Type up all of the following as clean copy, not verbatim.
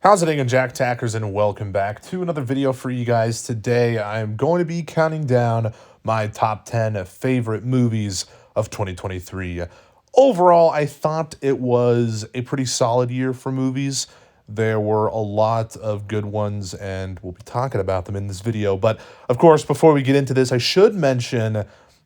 How's it going, Jack Tackers, and welcome back to another video for you guys. Today, I'm going to be counting down my top 10 favorite movies of 2023. Overall, I thought it was a pretty solid year for movies. There were a lot of good ones, and we'll be talking about them in this video. But, of course, before we get into this, I should mention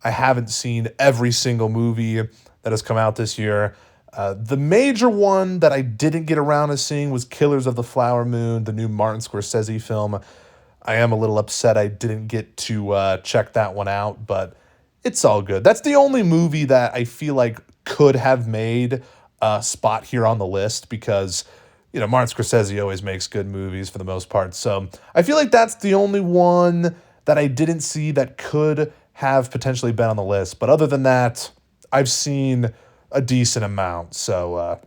I haven't seen every single movie that has come out this year. The major one that I didn't get around to seeing was Killers of the Flower Moon, the new Martin Scorsese film. I am a little upset I didn't get to check that one out, but it's all good. That's the only movie that I feel like could have made a spot here on the list because, Martin Scorsese always makes good movies for the most part. So I feel like that's the only one that I didn't see that could have potentially been on the list. But other than that, I've seen a decent amount. So,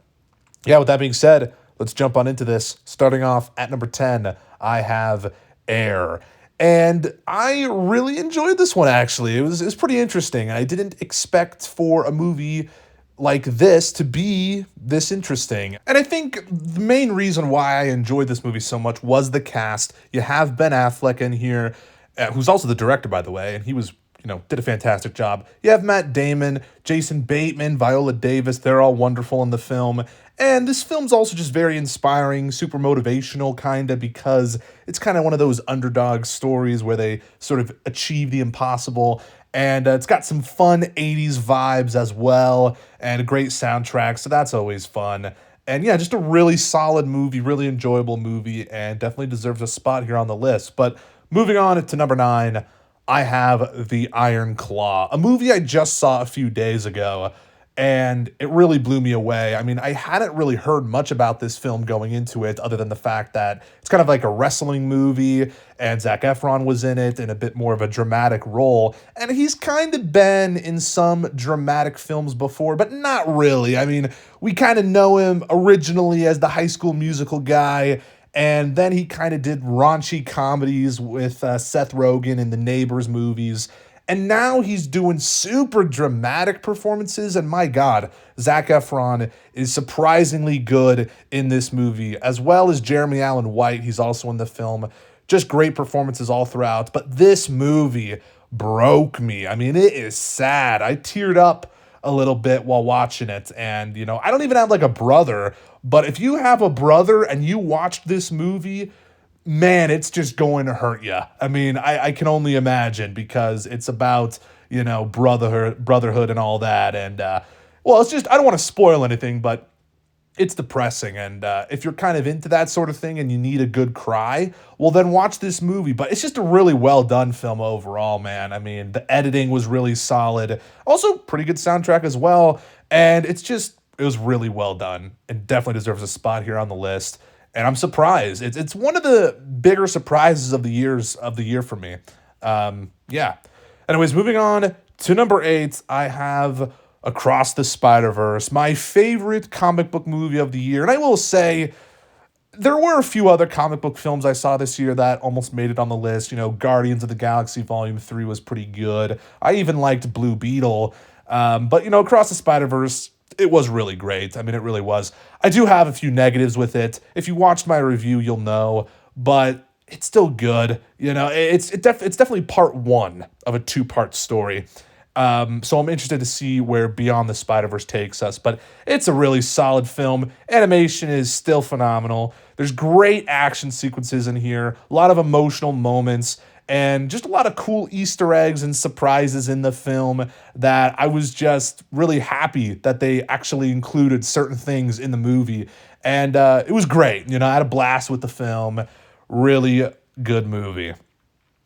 with that being said, let's jump on into this. Starting off at number 10, I have Air. And I really enjoyed this one, actually. It was pretty interesting. I didn't expect for a movie like this to be this interesting. And I think the main reason why I enjoyed this movie so much was the cast. You have Ben Affleck in here, who's also the director, by the way, and he was did a fantastic job. You have Matt Damon, Jason Bateman, Viola Davis. They're all wonderful in the film. And this film's also just very inspiring, super motivational, kind of, because it's kind of one of those underdog stories where they sort of achieve the impossible. And it's got some fun 80s vibes as well, and a great soundtrack, so that's always fun. And yeah, just a really solid movie, really enjoyable movie, and definitely deserves a spot here on the list. But moving on to number 9, I have The Iron Claw, a movie I just saw a few days ago, and it really blew me away. I mean, I hadn't really heard much about this film going into it, other than the fact that it's kind of like a wrestling movie, and Zac Efron was in it in a bit more of a dramatic role, and he's kind of been in some dramatic films before, but not really. I mean, we kind of know him originally as the High School Musical guy, and then he kind of did raunchy comedies with Seth Rogen in the Neighbors movies. And now he's doing super dramatic performances. And my God, Zac Efron is surprisingly good in this movie, as well as Jeremy Allen White. He's also in the film. Just great performances all throughout. But this movie broke me. I mean, it is sad. I teared up a little bit while watching it. And, I don't even have like a brother, but if you have a brother and you watched this movie, man, it's just going to hurt you. I mean, I can only imagine because it's about, brotherhood and all that. And, it's just, I don't want to spoil anything, but it's depressing. And if you're kind of into that sort of thing and you need a good cry, well, then watch this movie. But it's just a really well done film overall, man. I mean, the editing was really solid. Also, pretty good soundtrack as well. And it was really well done and definitely deserves a spot here on the list. And I'm surprised. It's one of the bigger surprises of the year for me. Anyways, moving on to number 8, I have Across the Spider-Verse, my favorite comic book movie of the year. And I will say, there were a few other comic book films I saw this year that almost made it on the list. Guardians of the Galaxy Volume 3 was pretty good. I even liked Blue Beetle. But Across the Spider-Verse, it was really great. I mean, it really was. I do have a few negatives with it. If you watched my review, you'll know. But it's still good. It's definitely part 1 of a 2-part story. So I'm interested to see where Beyond the Spider-Verse takes us. But it's a really solid film. Animation is still phenomenal. There's great action sequences in here, a lot of emotional moments, and just a lot of cool Easter eggs and surprises in the film that I was just really happy that they actually included certain things in the movie. And it was great. I had a blast with the film. Really good movie.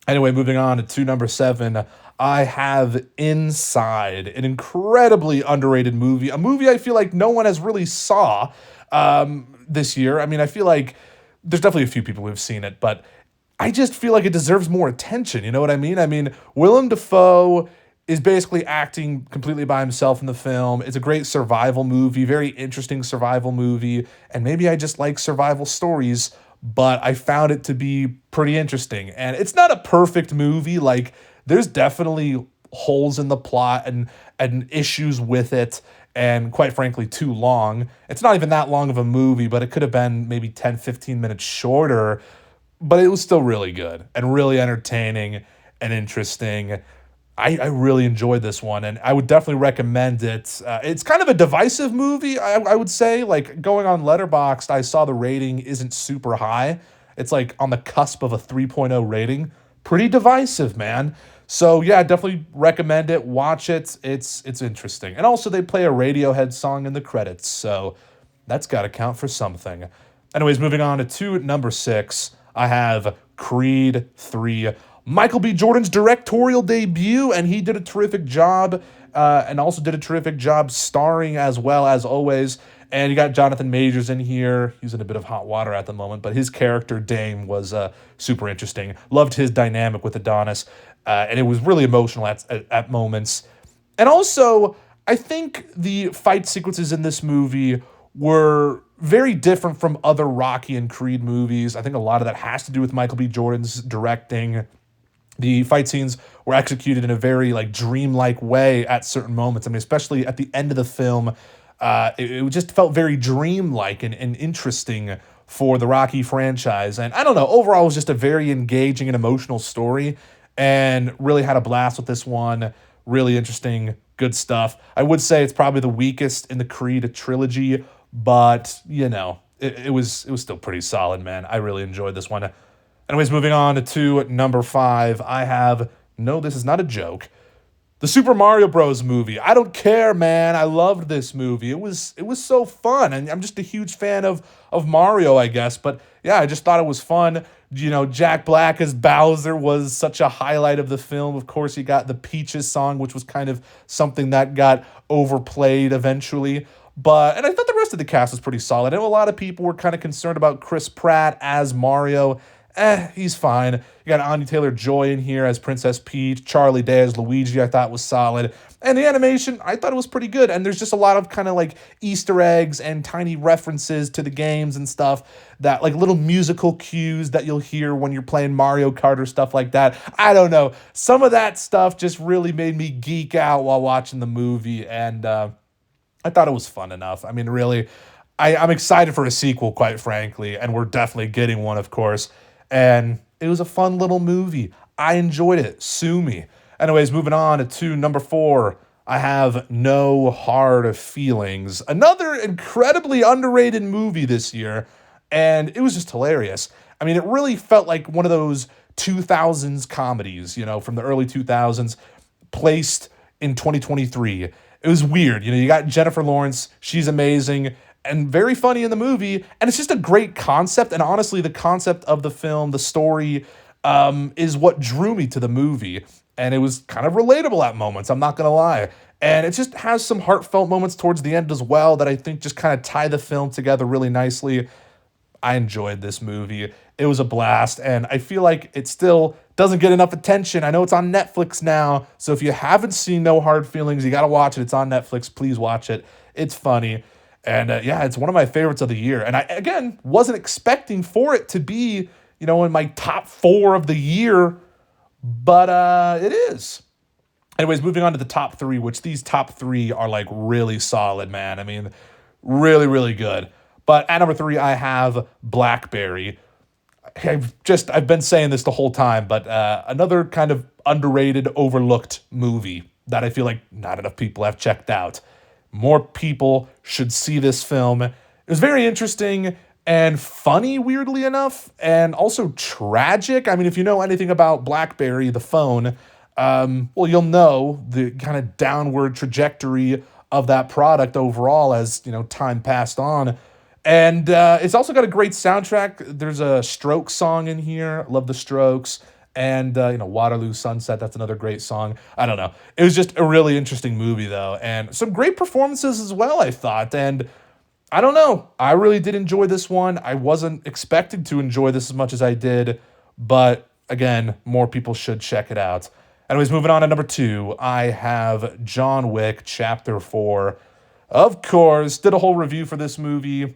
Anyway, moving on to number 7, I have Inside, an incredibly underrated movie, a movie I feel like no one has really saw this year. I mean, I feel like there's definitely a few people who have seen it, but I just feel like it deserves more attention. You know what I mean? I mean, Willem Dafoe is basically acting completely by himself in the film. It's a great survival movie, very interesting survival movie, and maybe I just like survival stories, but I found it to be pretty interesting. And it's not a perfect movie. Like, there's definitely holes in the plot and issues with it. and quite frankly, too long. It's not even that long of a movie, but it could have been maybe 10, 15 minutes shorter, but it was still really good and really entertaining and interesting. I really enjoyed this one, and I would definitely recommend it. It's kind of a divisive movie, I would say. Like, going on Letterboxd, I saw the rating isn't super high. It's like on the cusp of a 3.0 rating. Pretty divisive, man. So yeah, definitely recommend it. Watch it. It's interesting. And also they play a Radiohead song in the credits, so that's got to count for something. Anyways, moving on to number 6, I have Creed 3. Michael B. Jordan's directorial debut, and he did a terrific job, and also did a terrific job starring as well, as always. And you got Jonathan Majors in here. He's in a bit of hot water at the moment, but his character, Dame, was super interesting. Loved his dynamic with Adonis, and it was really emotional at moments. And also, I think the fight sequences in this movie were very different from other Rocky and Creed movies. I think a lot of that has to do with Michael B. Jordan's directing. The fight scenes were executed in a very like dreamlike way at certain moments. I mean, especially at the end of the film, it just felt very dreamlike and interesting for the Rocky franchise. And I don't know, overall, it was just a very engaging and emotional story, and really had a blast with this one. Really interesting, good stuff. I would say it's probably the weakest in the Creed trilogy, but you know, it was still pretty solid, man. I really enjoyed this one. Anyways, moving on to number 5, I have, no, this is not a joke, the Super Mario Bros. Movie. I don't care, man. I loved this movie. It was so fun, and I'm just a huge fan of Mario, I guess. But yeah, I just thought it was fun. You know, Jack Black as Bowser was such a highlight of the film. Of course, you got the Peaches song, which was kind of something that got overplayed eventually. And I thought the rest of the cast was pretty solid. I know a lot of people were kind of concerned about Chris Pratt as Mario. He's fine. You got Anya Taylor-Joy in here as Princess Peach. Charlie Day as Luigi, I thought was solid. And the animation, I thought it was pretty good. And there's just a lot of kind of like Easter eggs and tiny references to the games and stuff, that like little musical cues that you'll hear when you're playing Mario Kart or stuff like that. I don't know. Some of that stuff just really made me geek out while watching the movie. And I thought it was fun enough. I mean, really, I'm excited for a sequel, quite frankly. And we're definitely getting one, of course. And it was a fun little movie. I enjoyed it. Sue me. Anyways, moving on to number 4, I have No Hard Feelings. Another incredibly underrated movie this year, and it was just hilarious. I mean, it really felt like one of those 2000s comedies, you know, from the early 2000s, placed in 2023. It was weird. You know, you got Jennifer Lawrence. She's amazing and very funny in the movie, and it's just a great concept. And honestly, the concept of the film, the story, is what drew me to the movie, and it was kind of relatable at moments, I'm not gonna lie. And it just has some heartfelt moments towards the end as well that I think just kind of tie the film together really nicely. I enjoyed this movie. It was a blast, and I feel like it still doesn't get enough attention. I know it's on Netflix now, so if you haven't seen No Hard Feelings, you gotta watch it. It's on Netflix. Please watch it. It's funny. And yeah, it's one of my favorites of the year. And I, again, wasn't expecting for it to be, you know, in my top 4 of the year, but it is. Anyways, moving on to the top 3, which these top 3 are like really solid, man. I mean, really, really good. But at number 3, I have Blackberry. I've been saying this the whole time, but another kind of underrated, overlooked movie that I feel like not enough people have checked out. More people should see this film. It was very interesting and funny, weirdly enough, and also tragic. I mean, if you know anything about BlackBerry, the phone, well, you'll know the kind of downward trajectory of that product overall as, you know, time passed on. And it's also got a great soundtrack. There's a Strokes song in here. Love the Strokes. And, you know, Waterloo Sunset, that's another great song. I don't know. It was just a really interesting movie, though. And some great performances as well, I thought. And I don't know. I really did enjoy this one. I wasn't expecting to enjoy this as much as I did. But, again, more people should check it out. Anyways, moving on to number 2, I have John Wick Chapter 4. Of course, did a whole review for this movie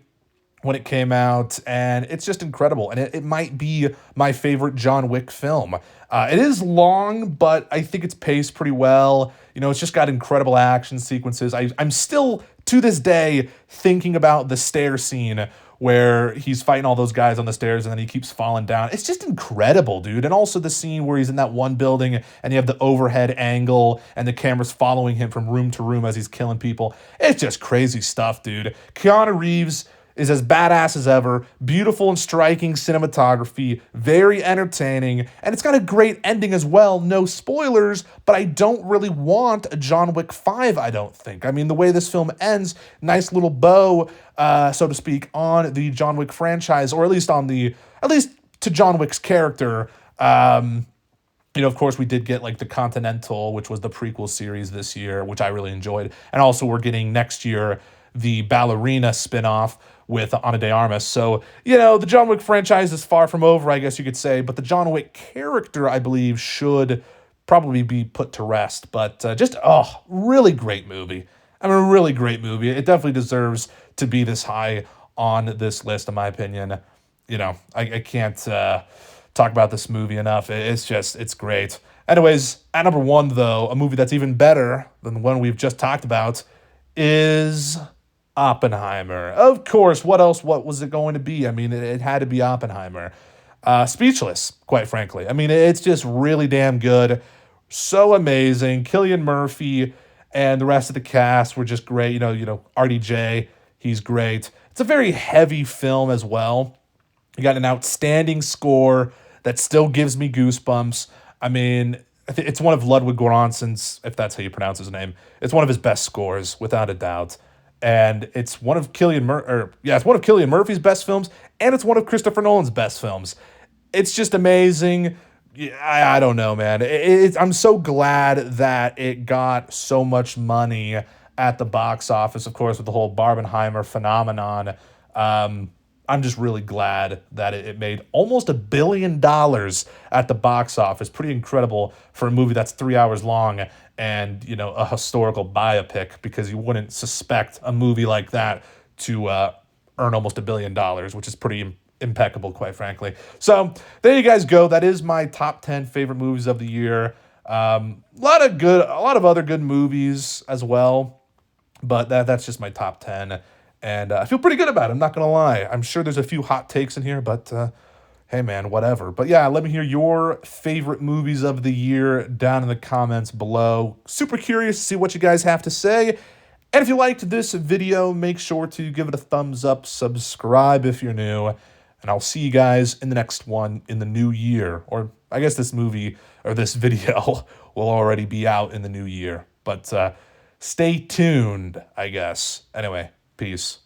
when it came out, and it's just incredible. And it might be my favorite John Wick film. It is long, but I think it's paced pretty well. You know, it's just got incredible action sequences. I'm still to this day, thinking about the stair scene where he's fighting all those guys on the stairs and then he keeps falling down. It's just incredible, dude. And also the scene where he's in that one building and you have the overhead angle and the camera's following him from room to room as he's killing people. It's just crazy stuff, dude. Keanu Reeves is as badass as ever, beautiful and striking cinematography, very entertaining, and it's got a great ending as well. No spoilers, but I don't really want a John Wick 5, I don't think. I mean, the way this film ends, nice little bow, so to speak, on the John Wick franchise, or at least to John Wick's character. Of course, we did get like the Continental, which was the prequel series this year, which I really enjoyed. And also we're getting next year the Ballerina spinoff with Ana de Armas. So, the John Wick franchise is far from over, I guess you could say, but the John Wick character, I believe, should probably be put to rest. But really great movie. I mean, a really great movie. It definitely deserves to be this high on this list, in my opinion. I can't talk about this movie enough. It's great. Anyways, at number one, though, a movie that's even better than the one we've just talked about is Oppenheimer. Of course, what else? What was it going to be? I mean, it had to be Oppenheimer. Speechless, quite frankly. I mean, it's just really damn good. So amazing. Cillian Murphy and the rest of the cast were just great. RDJ, he's great. It's a very heavy film as well. You got an outstanding score that still gives me goosebumps. I mean, it's one of Ludwig Göransson's, if that's how you pronounce his name. It's one of his best scores, without a doubt. And it's one of Cillian Murphy's best films, and it's one of Christopher Nolan's best films. It's just amazing. I don't know, man. I'm so glad that it got so much money at the box office, of course, with the whole Barbenheimer phenomenon. I'm just really glad that it made almost $1 billion at the box office. Pretty incredible for a movie that's 3 hours long and, a historical biopic, because you wouldn't suspect a movie like that to earn almost $1 billion, which is pretty impeccable, quite frankly. So there you guys go. That is my top 10 favorite movies of the year. A lot of other good movies as well, but that's just my top 10. And I feel pretty good about it, I'm not going to lie. I'm sure there's a few hot takes in here, but hey, man, whatever. But yeah, let me hear your favorite movies of the year down in the comments below. Super curious to see what you guys have to say. And if you liked this video, make sure to give it a thumbs up, subscribe if you're new, and I'll see you guys in the next one in the new year. Or I guess this movie or this video will already be out in the new year. But stay tuned, I guess. Anyway. Peace.